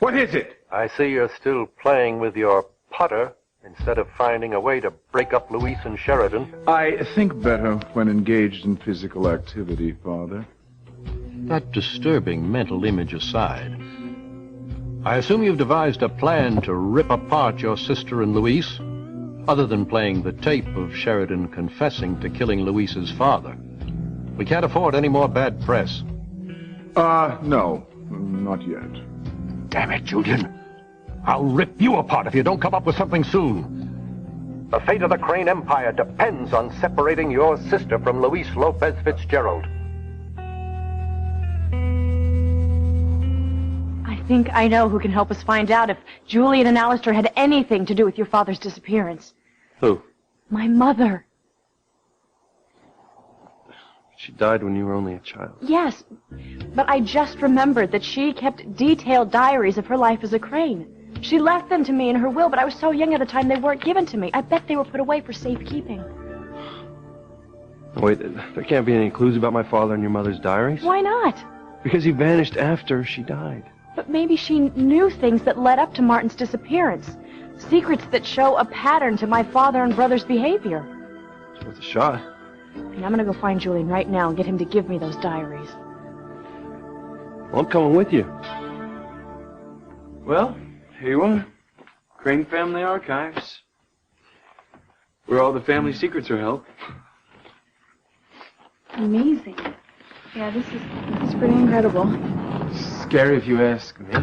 What is it? I see you're still playing with your putter instead of finding a way to break up Luis and Sheridan. I think better when engaged in physical activity, Father. That disturbing mental image aside, I assume you've devised a plan to rip apart your sister and Luis, other than playing the tape of Sheridan confessing to killing Luis's father. We can't afford any more bad press. No, not yet. Damn it, Julian. I'll rip you apart if you don't come up with something soon. The fate of the Crane Empire depends on separating your sister from Luis Lopez Fitzgerald. I think I know who can help us find out if Julian and Alistair had anything to do with your father's disappearance. Who? My mother. She died when you were only a child. Yes, but I just remembered that she kept detailed diaries of her life as a Crane. She left them to me in her will, but I was so young at the time they weren't given to me. I bet they were put away for safekeeping. Wait, there can't be any clues about my father and your mother's diaries? Why not? Because he vanished after she died. But maybe she knew things that led up to Martin's disappearance. Secrets that show a pattern to my father and brother's behavior. It's worth a shot. And I'm gonna go find Julian right now and get him to give me those diaries. Well, I'm coming with you. Well, here you are. Crane Family Archives. Where all the family secrets are held. Amazing. Yeah, this is pretty incredible. Scary if you ask me.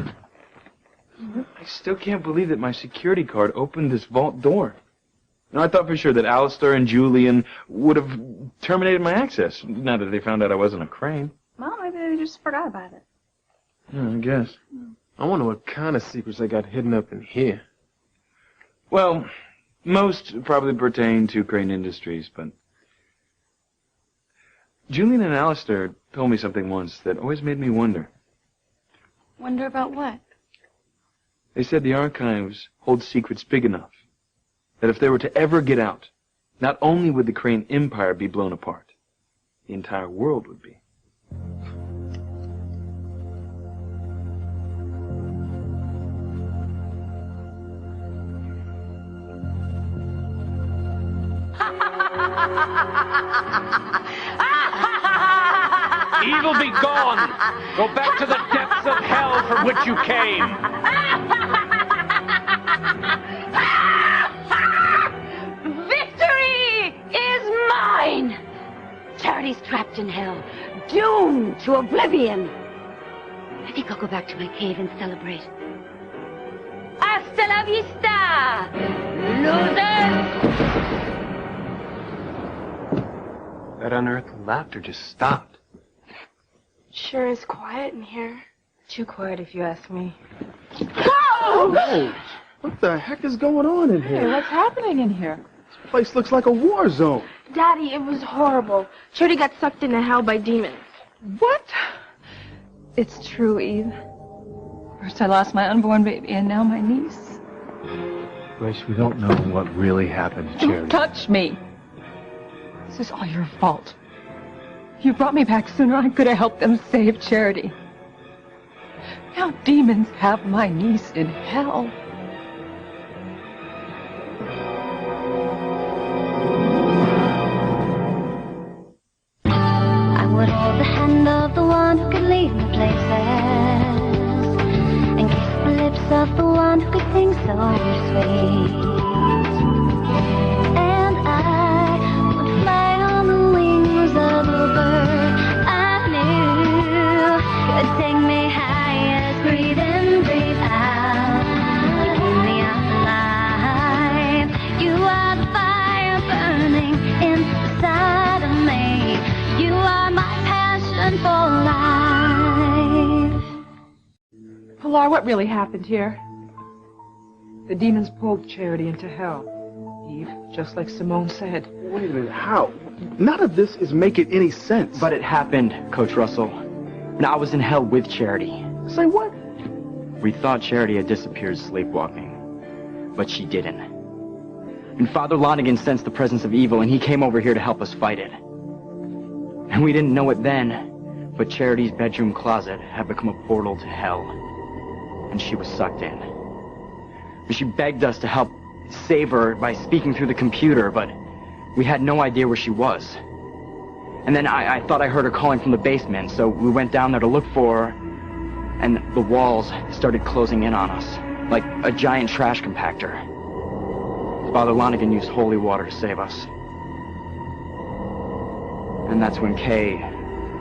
I still can't believe that my security card opened this vault door. I thought for sure that Alistair and Julian would have terminated my access, now that they found out I wasn't a Crane. Well, maybe they just forgot about it. Yeah, I guess. I wonder what kind of secrets they got hidden up in here. Well, most probably pertain to Crane Industries, but Julian and Alistair told me something once that always made me wonder. Wonder about what? They said the archives hold secrets big enough that if they were to ever get out, not only would the Crane Empire be blown apart, the entire world would be. Evil be gone! Go back to the depths of hell from which you came! Victory is mine! Charity's trapped in hell, doomed to oblivion. I think I'll go back to my cave and celebrate. Hasta la vista, losers! That unearthly laughter just stopped. Sure is quiet in here. Too quiet if you ask me. Whoa! Whoa! What the heck is going on in Hey, here? what's happening in here? This place looks like a war zone. Daddy, it was horrible. Charity got sucked into hell by demons. What? It's true, Eve. First I lost my unborn baby, and now my niece. Grace, we don't know what really happened to Charity. Don't touch me. This is all your fault. If you brought me back sooner, I could have helped them save Charity. Now demons have my niece in hell. I would hold the hand of the one who could lead me places, and kiss the lips of the one who could sing so sweet. And I would fly on the wings of a bird I knew could take me higher, breathe in, breathe out, keep me alive. You are the fire burning inside of me. You are my passion for life. Pilar, what really happened here? The demons pulled Charity into hell. Eve, just like Simone said. Wait a minute, how? None of this is making any sense. But it happened, Coach Russell. And I was in hell with Charity. Say what? We thought Charity had disappeared sleepwalking, but she didn't. And Father Lonigan sensed the presence of evil, and he came over here to help us fight it. And we didn't know it then, but Charity's bedroom closet had become a portal to hell. and she was sucked in. She begged us to help save her by speaking through the computer, but we had no idea where she was. And then I thought I heard her calling from the basement, so we went down there to look for her, and the walls started closing in on us, like a giant trash compactor. Father Lonigan used holy water to save us. And that's when Kay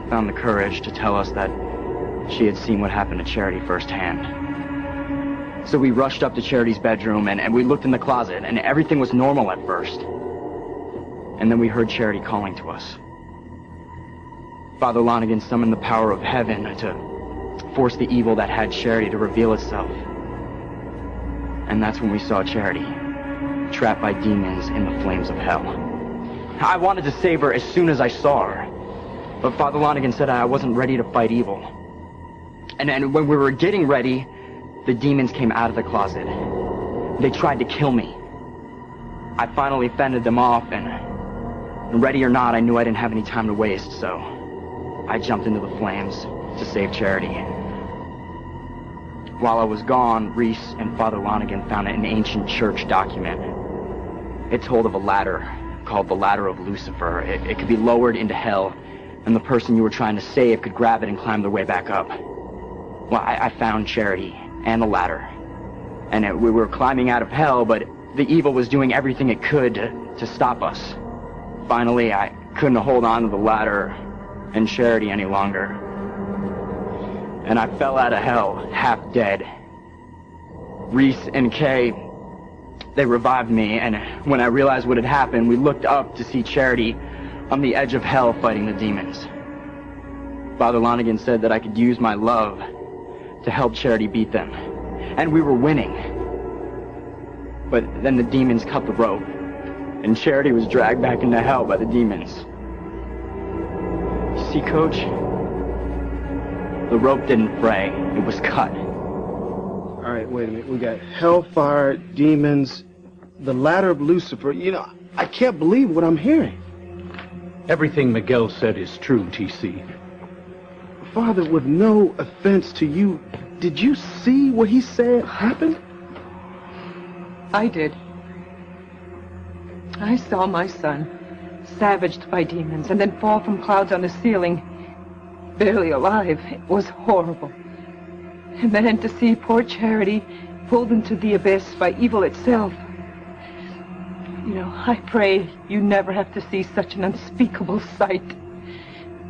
found the courage to tell us that she had seen what happened to Charity firsthand. So we rushed up to Charity's bedroom, and we looked in the closet, and everything was normal at first. And then we heard Charity calling to us. Father Lonigan summoned the power of heaven to force the evil that had Charity to reveal itself. And that's when we saw Charity, trapped by demons in the flames of hell. I wanted to save her as soon as I saw her, but Father Lonigan said I wasn't ready to fight evil. And when we were getting ready, the demons came out of the closet. They tried to kill me. I finally fended them off, and ready or not, I knew I didn't have any time to waste, so I jumped into the flames to save Charity. While I was gone, Reese and Father Lonigan found an ancient church document. It told of a ladder called the Ladder of Lucifer. It could be lowered into hell, and the person you were trying to save could grab it and climb their way back up. Well, I found Charity and the ladder, and we were climbing out of hell, but the evil was doing everything it could to stop us. Finally, I couldn't hold on to the ladder and Charity any longer, and I fell out of hell, half dead. Reese and Kay, they revived me, and when I realized what had happened, we looked up to see Charity on the edge of hell fighting the demons. Father Lonigan said that I could use my love to help Charity beat them, and we were winning. But then the demons cut the rope, and Charity was dragged back into hell by the demons. You see, Coach? The rope didn't fray, it was cut. All right, wait a minute. We got hellfire, demons, the Ladder of Lucifer. You know, I can't believe what I'm hearing. Everything Miguel said is true, TC. Father, with no offense to you, did you see what he said happened? I did. I saw my son savaged by demons and then fall from clouds on the ceiling, barely alive. It was horrible. And then to see poor Charity pulled into the abyss by evil itself. You know, I pray you never have to see such an unspeakable sight.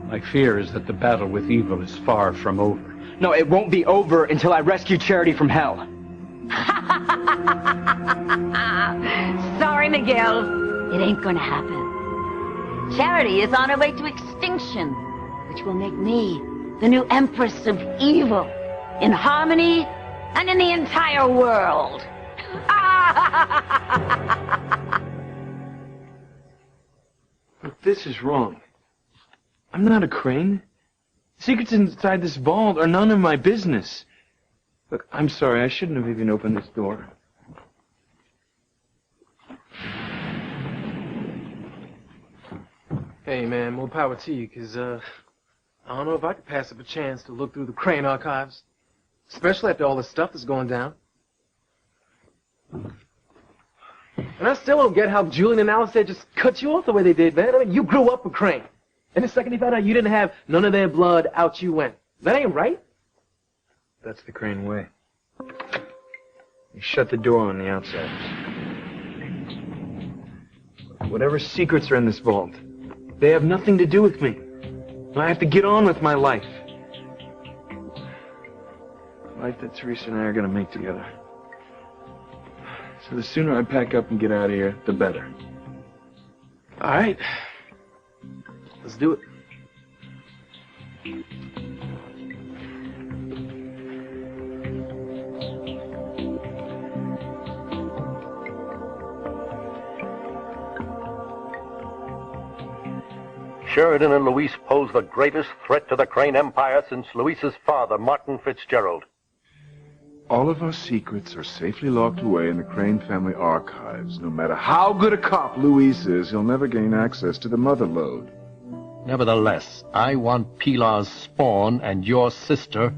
My fear is that the battle with evil is far from over. No, it won't be over until I rescue Charity from hell. Sorry, Miguel. It ain't gonna happen. Charity is on her way to extinction, which will make me the new Empress of Evil, in harmony and in the entire world. Look, this is wrong. I'm not a crane. Secrets inside this vault are none of my business. Look, I'm sorry. I shouldn't have even opened this door. Hey, man, more power to you, because, I don't know if I could pass up a chance to look through the Crane archives, especially after all the stuff that's going down. And I still don't get how Julian and Alistair just cut you off the way they did, man. I mean, you grew up with Crane. And the second you found out you didn't have none of their blood, out you went. That ain't right. That's the Crane way. You shut the door on the outsiders. Whatever secrets are in this vault, they have nothing to do with me. I have to get on with my life. Life that Teresa and I are going to make together. So the sooner I pack up and get out of here, the better. All right. Let's do it. Sheridan and Luis pose the greatest threat to the Crane Empire since Luis's father, Martin Fitzgerald. All of our secrets are safely locked away in the Crane family archives. No matter how good a cop Luis is, he'll never gain access to the mother lode. Nevertheless, I want Pilar's spawn and your sister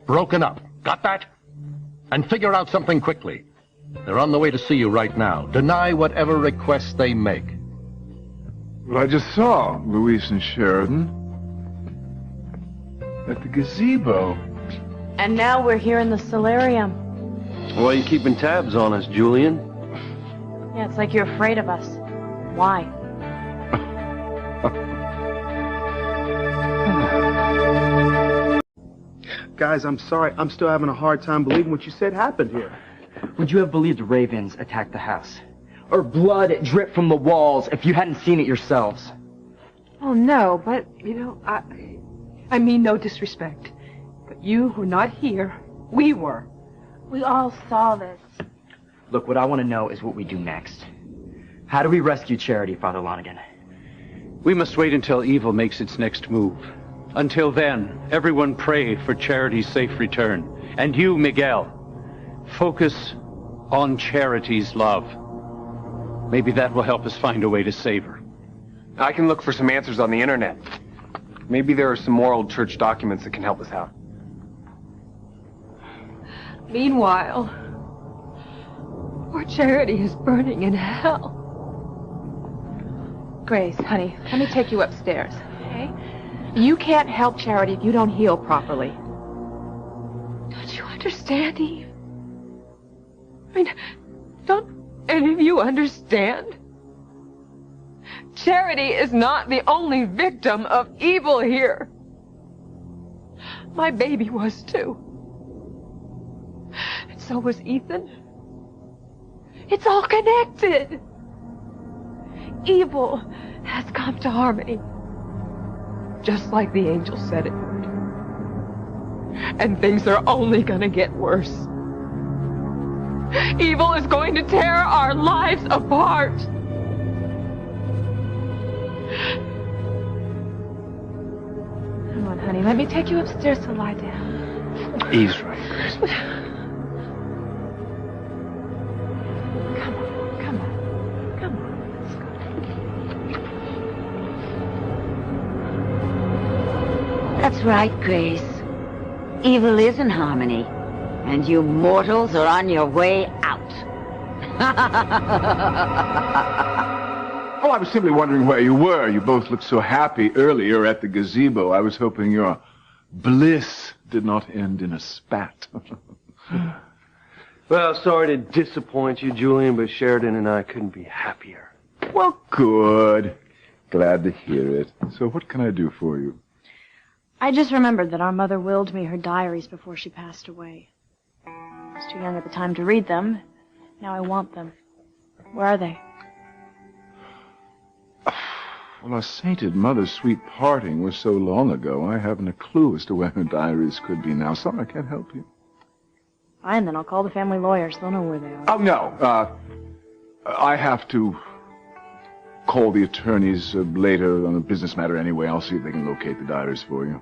broken up. Got that? And figure out something quickly. They're on the way to see you right now. Deny whatever requests they make. Well, I just saw Louise and Sheridan at the gazebo. And now we're here in the solarium. Why are you keeping tabs on us, Julian? Yeah, it's like you're afraid of us. Why? Guys, I'm sorry. I'm still having a hard time believing what you said happened here. Would you have believed ravens attacked the house? Or blood dripped from the walls if you hadn't seen it yourselves? Oh, no, but, you know, I mean no disrespect. But you were not here. We were. We all saw this. Look, what I want to know is what we do next. How do we rescue Charity, Father Lonigan? We must wait until evil makes its next move. Until then, everyone pray for Charity's safe return. And you, Miguel, focus on Charity's love. Maybe that will help us find a way to save her. I can look for some answers on the internet. Maybe there are some more old church documents that can help us out. Meanwhile, poor Charity is burning in hell. Grace, honey, let me take you upstairs, okay? You can't help Charity if you don't heal properly. Don't you understand, Eve? I mean, don't any of you understand? Charity is not the only victim of evil here. My baby was too. And so was Ethan. It's all connected. Evil has come to Harmony. Just like the angel said it would. And things are only gonna get worse. Evil is going to tear our lives apart. Come on, honey, let me take you upstairs to lie down. Eve's right, Grace. Come on. Let's go. That's right, Grace. Evil is in Harmony, and you mortals are on your way out. Oh, I was simply wondering where you were. You both looked so happy earlier at the gazebo. I was hoping your bliss did not end in a spat. Well, sorry to disappoint you, Julian, but Sheridan and I couldn't be happier. Well, good. Glad to hear it. So what can I do for you? I just remembered that our mother willed me her diaries before she passed away. I was too young at the time to read them. Now I want them. Where are they? Well, our sainted mother's sweet parting was so long ago, I haven't a clue as to where her diaries could be now. Sorry, I can't help you. Fine, then I'll call the family lawyers. They'll know where they are. Oh, no. I have to call the attorneys later on a business matter anyway. I'll see if they can locate the diaries for you.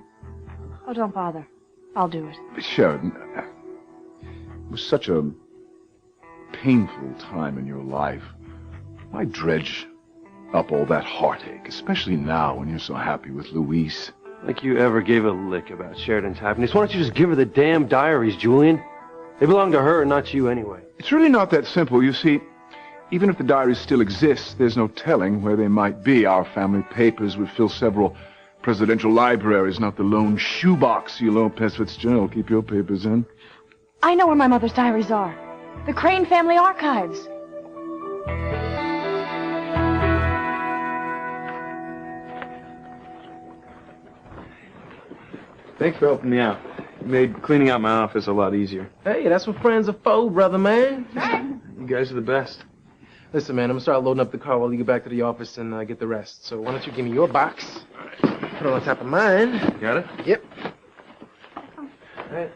Oh, don't bother. I'll do it. Sheridan, it was such a painful time in your life. Why dredge up all that heartache, especially now when you're so happy with Louise? Like you ever gave a lick about Sheridan's happiness. Why don't you just give her the damn diaries, Julian? They belong to her and not you anyway. It's really not that simple. You see, even if the diaries still exist, there's no telling where they might be. Our family papers would fill several presidential libraries, not the lone shoebox you'll owe Pes Fitzgerald. Keep your papers in. I know where my mother's diaries are. The Crane family archives. Thanks for helping me out. You made cleaning out my office a lot easier. Hey, that's what friends are for, brother, man. You guys are the best. Listen, man, I'm gonna start loading up the car while you get back to the office and get the rest. So why don't you give me your box? Put it on top of mine. Got it? Yep. All right.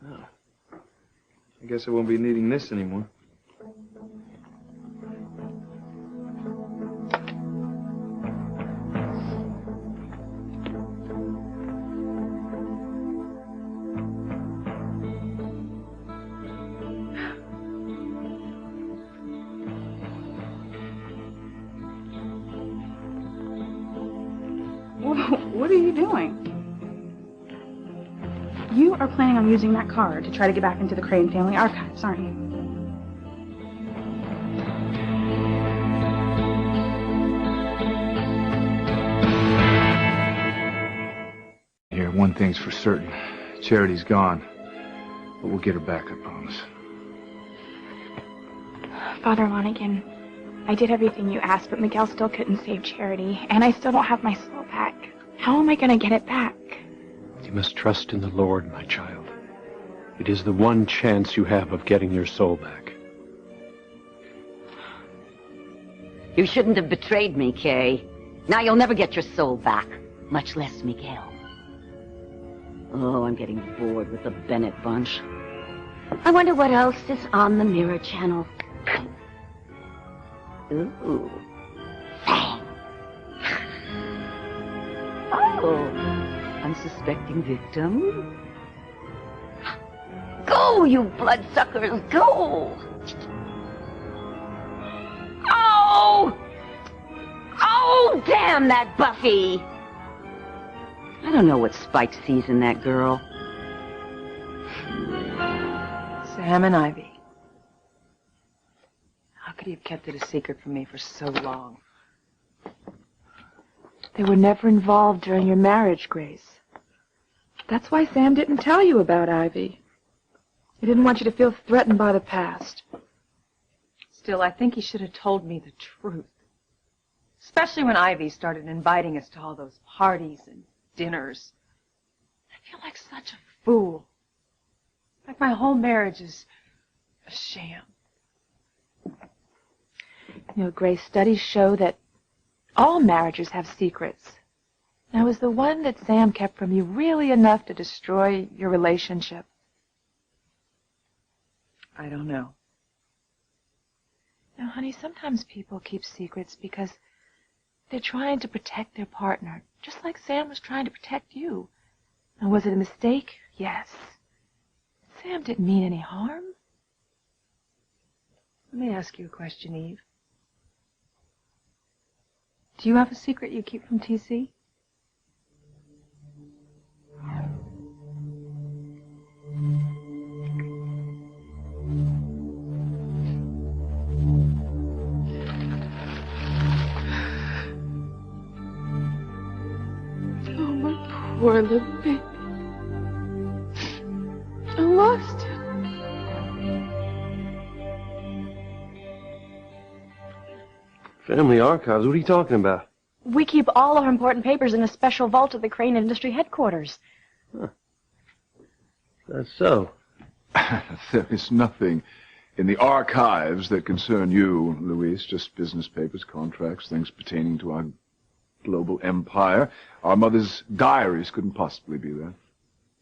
Oh. I guess I won't be needing this anymore. What are you doing? You are planning on using that card to try to get back into the Crane family archives, aren't you? Here, one thing's for certain. Charity's gone. But we'll get her back, I promise. Father Lonigan, I did everything you asked, but Miguel still couldn't save Charity, and I still don't have my soul back. How am I going to get it back? You must trust in the Lord, my child. It is the one chance you have of getting your soul back. You shouldn't have betrayed me, Kay. Now you'll never get your soul back, much less Miguel. Oh, I'm getting bored with the Bennett bunch. I wonder what else is on the Mirror Channel. Ooh. Fang. Oh, unsuspecting victim. Go, you bloodsuckers, go! Oh! Oh, damn that Buffy! I don't know what Spike sees in that girl. Sam and Ivy. How could he have kept it a secret from me for so long? They were never involved during your marriage, Grace. That's why Sam didn't tell you about Ivy. He didn't want you to feel threatened by the past. Still, I think he should have told me the truth. Especially when Ivy started inviting us to all those parties and dinners. I feel like such a fool. Like my whole marriage is a sham. You know, Grace, studies show that all marriages have secrets. Now, was the one that Sam kept from you really enough to destroy your relationship? I don't know. Now, honey, sometimes people keep secrets because they're trying to protect their partner, just like Sam was trying to protect you. Now, was it a mistake? Yes. Sam didn't mean any harm. Let me ask you a question, Eve. Do you have a secret you keep from TC? Oh, my poor little baby. I lost him. Family archives? What are you talking about? We keep all our important papers in a special vault at the Crane Industry headquarters. Huh. That's so. There is nothing in the archives that concern you, Luis. Just business papers, contracts, things pertaining to our global empire. Our mother's diaries couldn't possibly be there.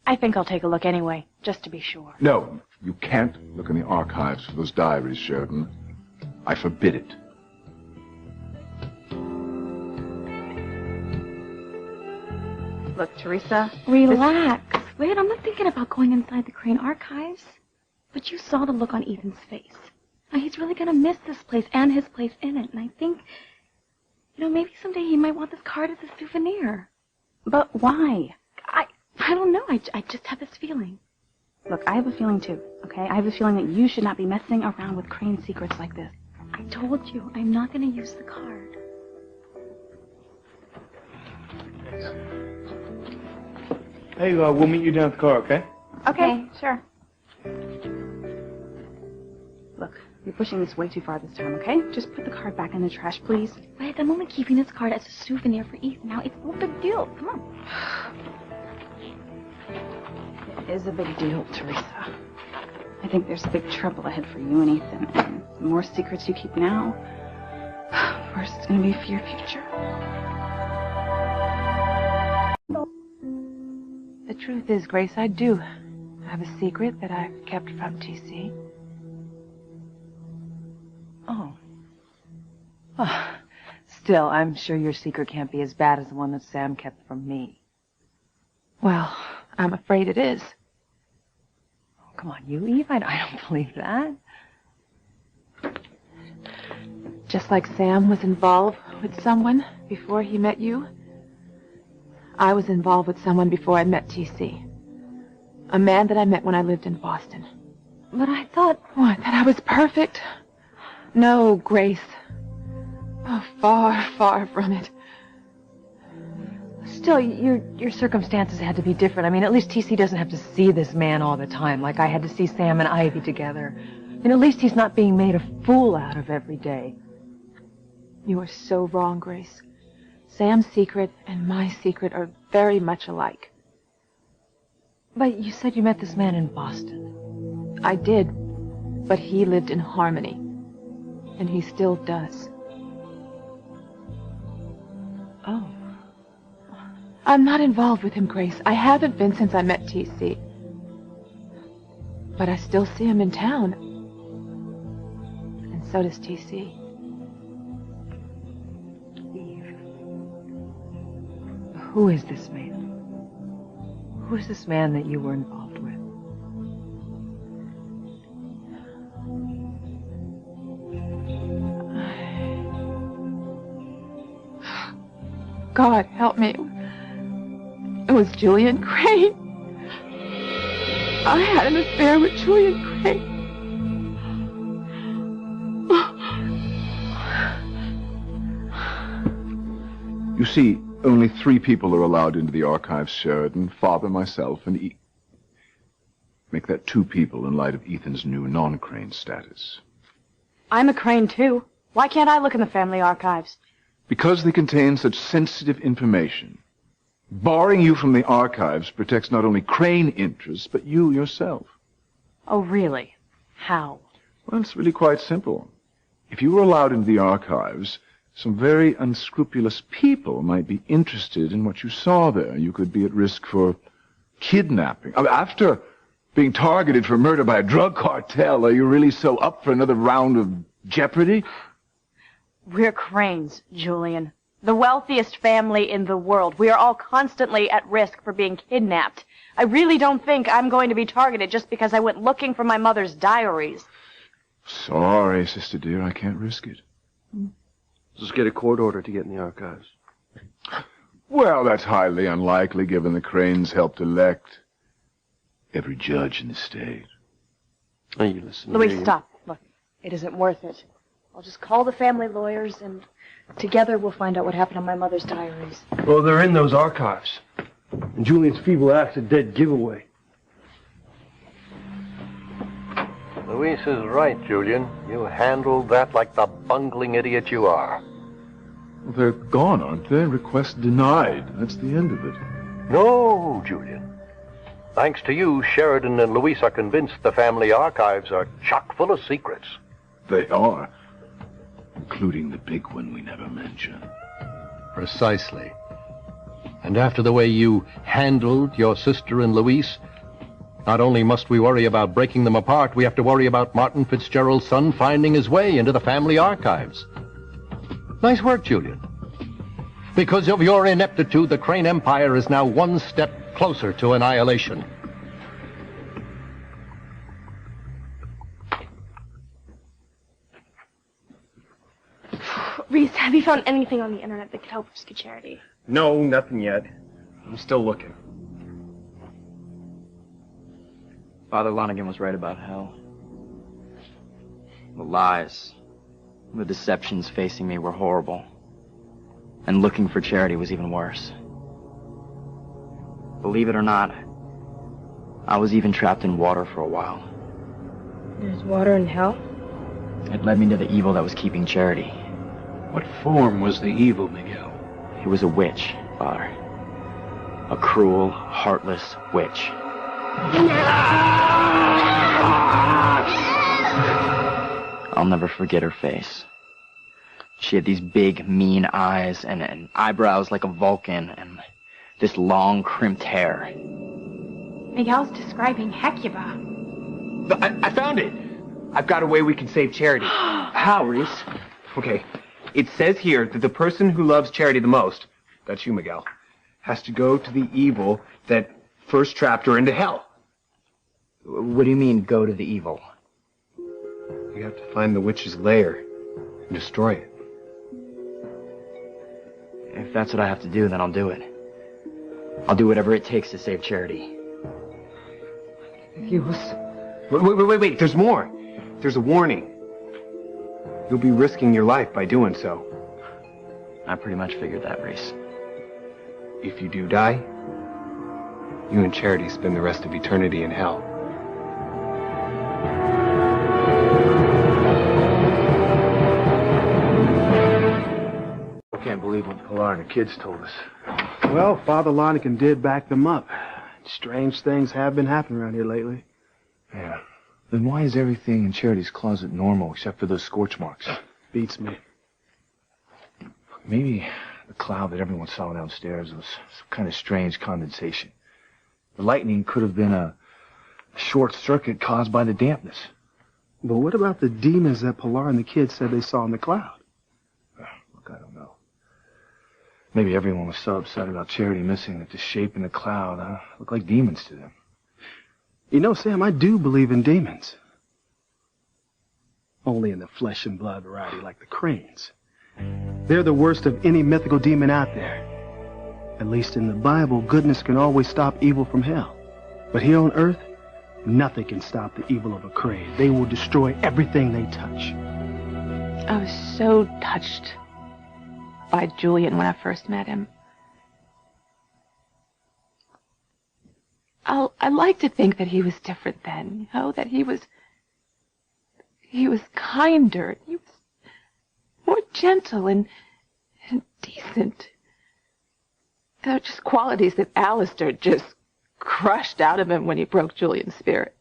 I think I'll take a look anyway, just to be sure. No, you can't look in the archives for those diaries, Sheridan. I forbid it. Look, Teresa. Relax. Wait, I'm not thinking about going inside the Crane archives. But you saw the look on Ethan's face. Now, he's really going to miss this place and his place in it. And I think, maybe someday he might want this card as a souvenir. But why? I don't know. I just have this feeling. Look, I have a feeling too, okay? I have a feeling that you should not be messing around with Crane secrets like this. I told you, I'm not going to use the card. Hey, we'll meet you down at the car, okay? Okay, sure. Look, you're pushing this way too far this time, okay? Just put the card back in the trash, please. Wait, I'm only keeping this card as a souvenir for Ethan. Now, it's no big deal. Come on. It is a big deal, Teresa. I think there's big trouble ahead for you and Ethan. And the more secrets you keep now, the worse it's going to be for your future. The truth is, Grace, I do have a secret that I've kept from TC. Oh. Still, I'm sure your secret can't be as bad as the one that Sam kept from me. Well, I'm afraid it is. Oh, come on, you, Eve. I don't believe that. Just like Sam was involved with someone before he met you, I was involved with someone before I met TC. A man that I met when I lived in Boston. But I thought... What, that I was perfect? No, Grace. Oh, far, far from it. Still, your circumstances had to be different. I mean, at least TC doesn't have to see this man all the time, like I had to see Sam and Ivy together. And at least he's not being made a fool out of every day. You are so wrong, Grace. Sam's secret and my secret are very much alike. But you said you met this man in Boston. I did, but he lived in Harmony. And he still does. Oh. I'm not involved with him, Grace. I haven't been since I met TC. But I still see him in town. And so does TC. Eve. Who is this man? Who is this man that you were involved with? God help me. It was Julian Crane. I had an affair with Julian Crane. You see, only 3 people are allowed into the archives, Sheridan. Father, myself, and Make that 2 people in light of Ethan's new non-Crane status. I'm a Crane, too. Why can't I look in the family archives? Because they contain such sensitive information. Barring you from the archives protects not only Crane interests, but you yourself. Oh, really? How? Well, it's really quite simple. If you were allowed into the archives, some very unscrupulous people might be interested in what you saw there. You could be at risk for kidnapping. After being targeted for murder by a drug cartel, are you really so up for another round of jeopardy? We're Cranes, Julian. The wealthiest family in the world. We are all constantly at risk for being kidnapped. I really don't think I'm going to be targeted just because I went looking for my mother's diaries. Sorry, sister dear, I can't risk it. Just get a court order to get in the archives. Well, that's highly unlikely, given the Cranes helped elect every judge in the state. Oh, you listen. Louise, stop. Look, it isn't worth it. I'll just call the family lawyers, and together we'll find out what happened on my mother's diaries. Well, they're in those archives. And Julian's feeble act's a dead giveaway. Louise is right, Julian. You handled that like the bungling idiot you are. Well, they're gone, aren't they? Request denied. That's the end of it. No, Julian. Thanks to you, Sheridan and Louise are convinced the family archives are chock full of secrets. They are. Including the big one we never mention. Precisely. And after the way you handled your sister and Louise, not only must we worry about breaking them apart, we have to worry about Martin Fitzgerald's son finding his way into the family archives. Nice work, Julian. Because of your ineptitude, the Crane Empire is now one step closer to annihilation. Reese, have you found anything on the internet that could help rescue Charity? No, nothing yet. I'm still looking. Father Lonigan was right about hell. The lies, the deceptions facing me were horrible. And looking for Charity was even worse. Believe it or not, I was even trapped in water for a while. There's water in hell? It led me to the evil that was keeping Charity. What form was the evil, Miguel? It was a witch, Father. A cruel, heartless witch. I'll never forget her face. She had these big, mean eyes and eyebrows like a Vulcan and this long, crimped hair. Miguel's describing Hecuba. I found it! I've got a way we can save Charity. How, Reese? Okay. It says here that the person who loves Charity the most, that's you, Miguel, has to go to the evil that first trapped her into hell. What do you mean, go to the evil? You have to find the witch's lair and destroy it. If that's what I have to do, then I'll do it. I'll do whatever it takes to save Charity. refuse. Wait. There's more. There's a warning. You'll be risking your life by doing so. I pretty much figured that, Reese. If you do die, you and Charity spend the rest of eternity in hell. I can't believe what Pilar and the kids told us. Well, Father Lonergan did back them up. Strange things have been happening around here lately. Yeah. Then why is everything in Charity's closet normal except for those scorch marks? Beats me. Maybe the cloud that everyone saw downstairs was some kind of strange condensation. The lightning could have been a short circuit caused by the dampness. But what about the demons that Pilar and the kids said they saw in the cloud? Look, I don't know. Maybe everyone was so upset about Charity missing that the shape in the cloud looked like demons to them. You know, Sam, I do believe in demons. Only in the flesh and blood variety, like the Cranes. They're the worst of any mythical demon out there. At least in the Bible, goodness can always stop evil from hell. But here on Earth, nothing can stop the evil of a Crane. They will destroy everything they touch. I was so touched by Julian when I first met him. I like to think that he was different then, you know, that he was kinder, he was more gentle and decent. They're just qualities that Alistair just crushed out of him when he broke Julian's spirit.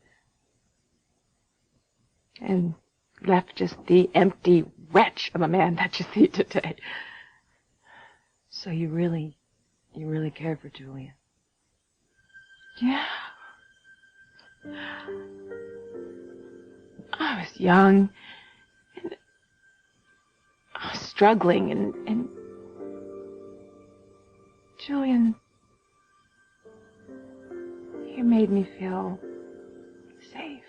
And left just the empty wretch of a man that you see today. So you really cared for Julian? Yeah. I was young and I was struggling and Julian, he made me feel safe,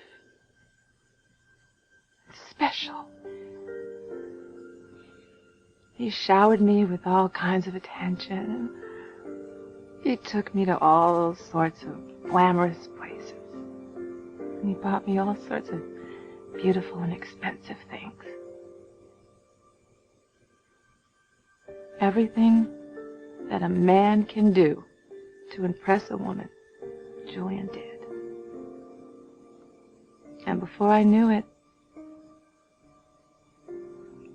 special. He showered me with all kinds of attention. He took me to all sorts of glamorous places. And he bought me all sorts of beautiful and expensive things. Everything that a man can do to impress a woman, Julian did. And before I knew it,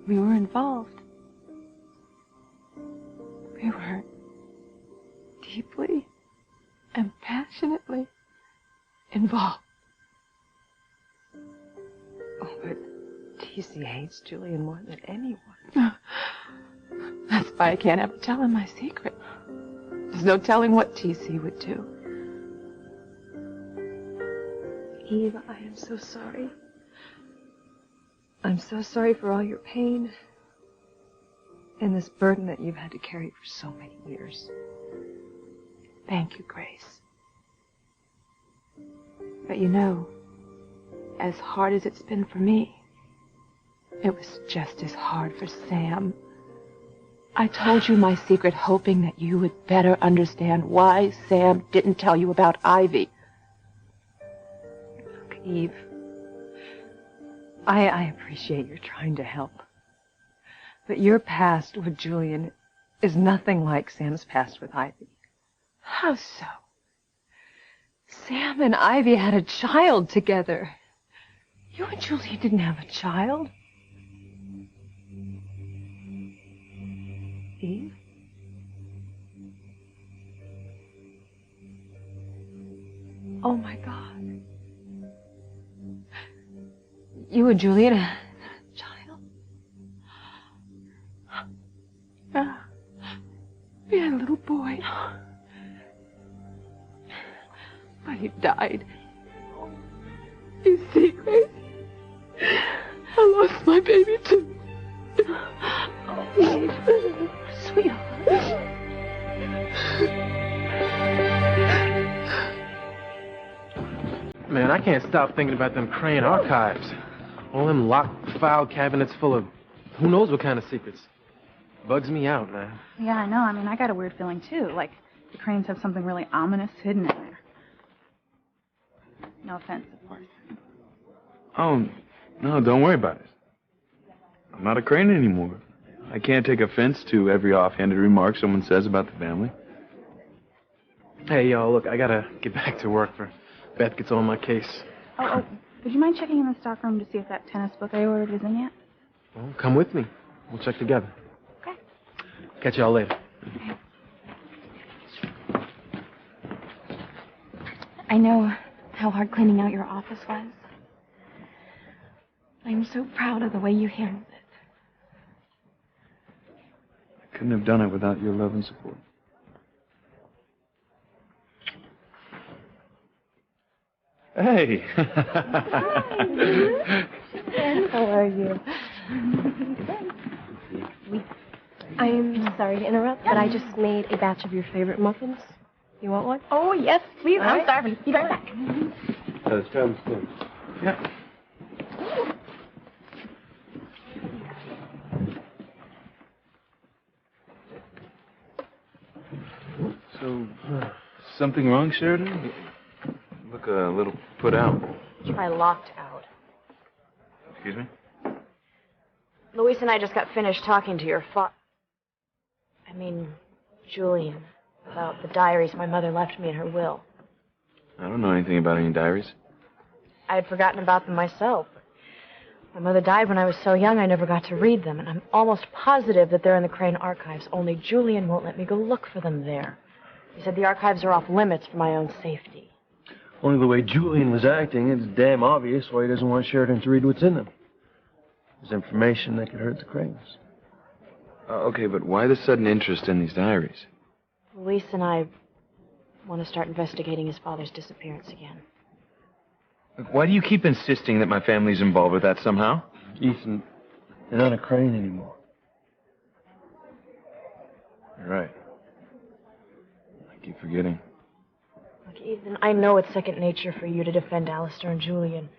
we were involved. We were deeply and passionately involved. Oh, but T.C. hates Julian more than anyone. That's why I can't ever tell him my secret. There's no telling what T.C. would do. Eve, I am so sorry. I'm so sorry for all your pain and this burden that you've had to carry for so many years. Thank you, Grace. But you know, as hard as it's been for me, it was just as hard for Sam. I told you my secret hoping that you would better understand why Sam didn't tell you about Ivy. Look, Eve, I appreciate your trying to help. But your past with Julian is nothing like Sam's past with Ivy. How so? Sam and Ivy had a child together. You and Julian didn't have a child. Eve? Oh, my God. You and Julian had a child? Yeah. We had a little boy. But he died. You see, Grace? I lost my baby, too. Oh, Eve. Sweetheart. Man, I can't stop thinking about them Crane archives. All them locked file cabinets full of who knows what kind of secrets. Bugs me out, man. Yeah, I know. I mean, I got a weird feeling, too. Like the Cranes have something really ominous hidden in there. No offense, of course. Oh, no, don't worry about it. I'm not a Crane anymore. I can't take offense to every offhanded remark someone says about the family. Hey, yo, look, I gotta get back to work for Beth gets on my case. Oh, would you mind checking in the stockroom to see if that tennis book I ordered is in yet? Well, come with me. We'll check together. Okay. Catch y'all later. I know how hard cleaning out your office was. I'm so proud of the way you handled it. I couldn't have done it without your love and support. Hey! How are you? I'm sorry to interrupt, but I just made a batch of your favorite muffins. You want one? Oh, yes, please. All I'm right. starving. Be right back. Travis Clint. Yeah. So, something wrong, Sheridan? You look a little put out. Try locked out. Excuse me? Luis and I just got finished talking to your Julian, about the diaries my mother left me in her will. I don't know anything about any diaries. I had forgotten about them myself. My mother died when I was so young I never got to read them, and I'm almost positive that they're in the Crane archives, only Julian won't let me go look for them there. He said the archives are off limits for my own safety. Only the way Julian was acting, it's damn obvious why he doesn't want Sheridan to read what's in them. There's information that could hurt the Cranes. Okay, but why the sudden interest in these diaries? Luis and I want to start investigating his father's disappearance again. Look, why do you keep insisting that my family's involved with that somehow? Ethan, you're not a Crane anymore. You're right. I keep forgetting. Look, Ethan, I know it's second nature for you to defend Alistair and Julian.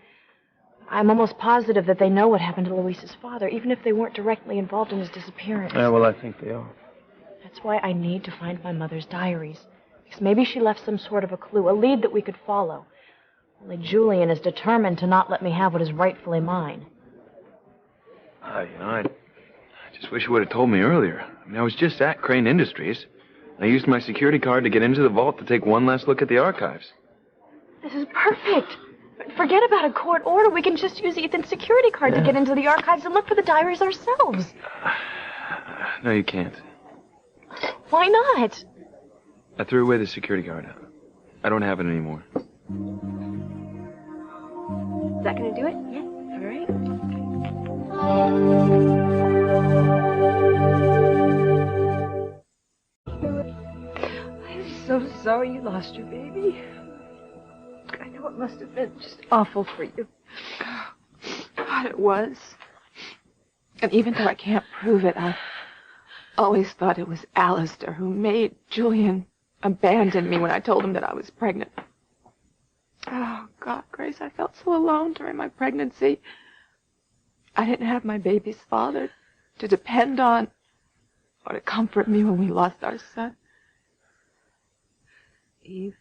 I'm almost positive that they know what happened to Luis's father, even if they weren't directly involved in his disappearance. Yeah, well, I think they are. That's why I need to find my mother's diaries. Because maybe she left some sort of a clue, a lead that we could follow. Only Julian is determined to not let me have what is rightfully mine. I just wish you would have told me earlier. I was just at Crane Industries. I used my security card to get into the vault to take one last look at the archives. This is perfect. Forget about a court order. We can just use Ethan's security card to get into the archives and look for the diaries ourselves. No, you can't. Why not? I threw away the security card. I don't have it anymore. Is that going to do it? Yes. All right. I'm so sorry you lost your baby. I know it must have been just awful for you. God, it was. And even though I can't prove it, I always thought it was Alistair who made Julian abandon me when I told him that I was pregnant. Oh, God, Grace, I felt so alone during my pregnancy. I didn't have my baby's father to depend on or to comfort me when we lost our son. Eve,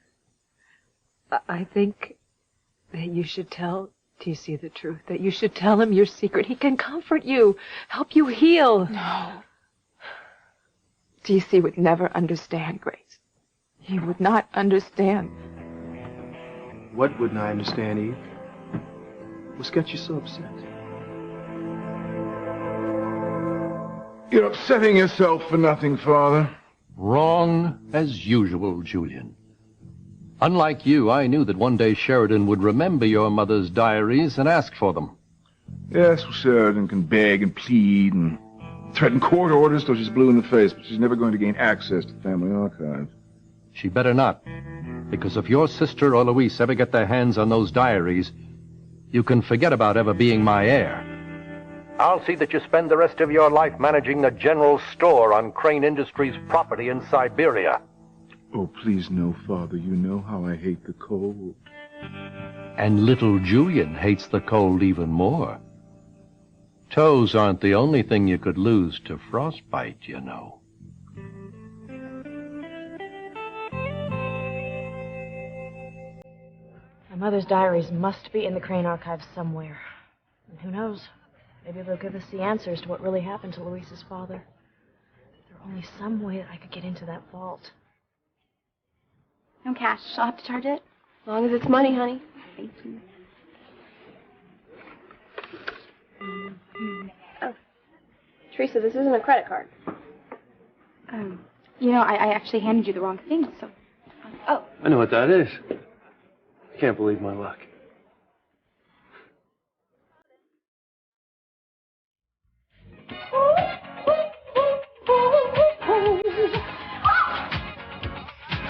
I think that you should tell TC the truth, that you should tell him your secret. He can comfort you, help you heal. No. TC would never understand, Grace. He would not understand. What wouldn't I understand, Eve? What's got you so upset? You're upsetting yourself for nothing, Father. Wrong as usual, Julian. Unlike you, I knew that one day Sheridan would remember your mother's diaries and ask for them. Yes, well, Sheridan can beg and plead and threaten court orders till she's blue in the face, but she's never going to gain access to the family archives. She better not, because if your sister or Luis ever get their hands on those diaries, you can forget about ever being my heir. I'll see that you spend the rest of your life managing the general store on Crane Industries' property in Siberia. Oh, please no, Father. You know how I hate the cold. And little Julian hates the cold even more. Toes aren't the only thing you could lose to frostbite, you know. My mother's diaries must be in the Crane archives somewhere. And who knows? Maybe they'll give us the answers to what really happened to Luis's father. There's only some way that I could get into that vault. No cash. I'll have to charge it. As long as it's money, honey. Thank you. Oh. Teresa, this isn't a credit card. You know, I actually handed you the wrong thing, so... Oh. I know what that is. I can't believe my luck.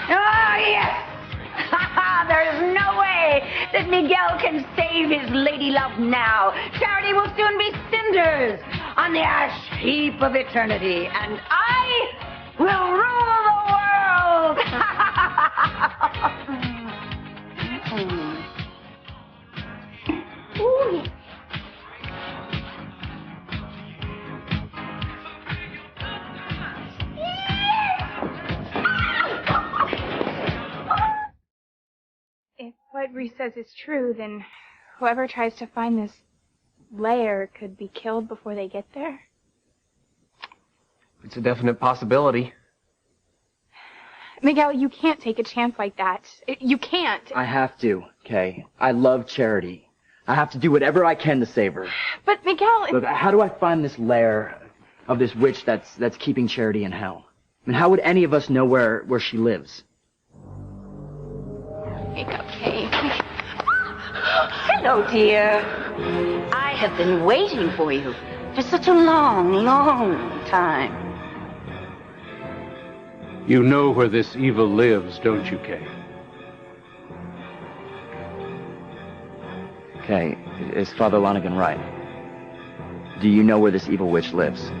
Oh, yes! There's no way that Miguel can save his lady love now. Charity will soon be cinders on the ash heap of eternity, and I will rule the world! Ooh, yes. If what Reese says is true, then whoever tries to find this lair could be killed before they get there. It's a definite possibility. Miguel, you can't take a chance like that. You can't. I have to, Kay. I love Charity. I have to do whatever I can to save her. But Miguel... Look, how do I find this lair of this witch that's keeping Charity in hell? I mean, how would any of us know where she lives? Wake up, Kay. Hello, dear. I have been waiting for you for such a long, long time. You know where this evil lives, don't you, Kay? Kay, is Father Lonigan right? Do you know where this evil witch lives?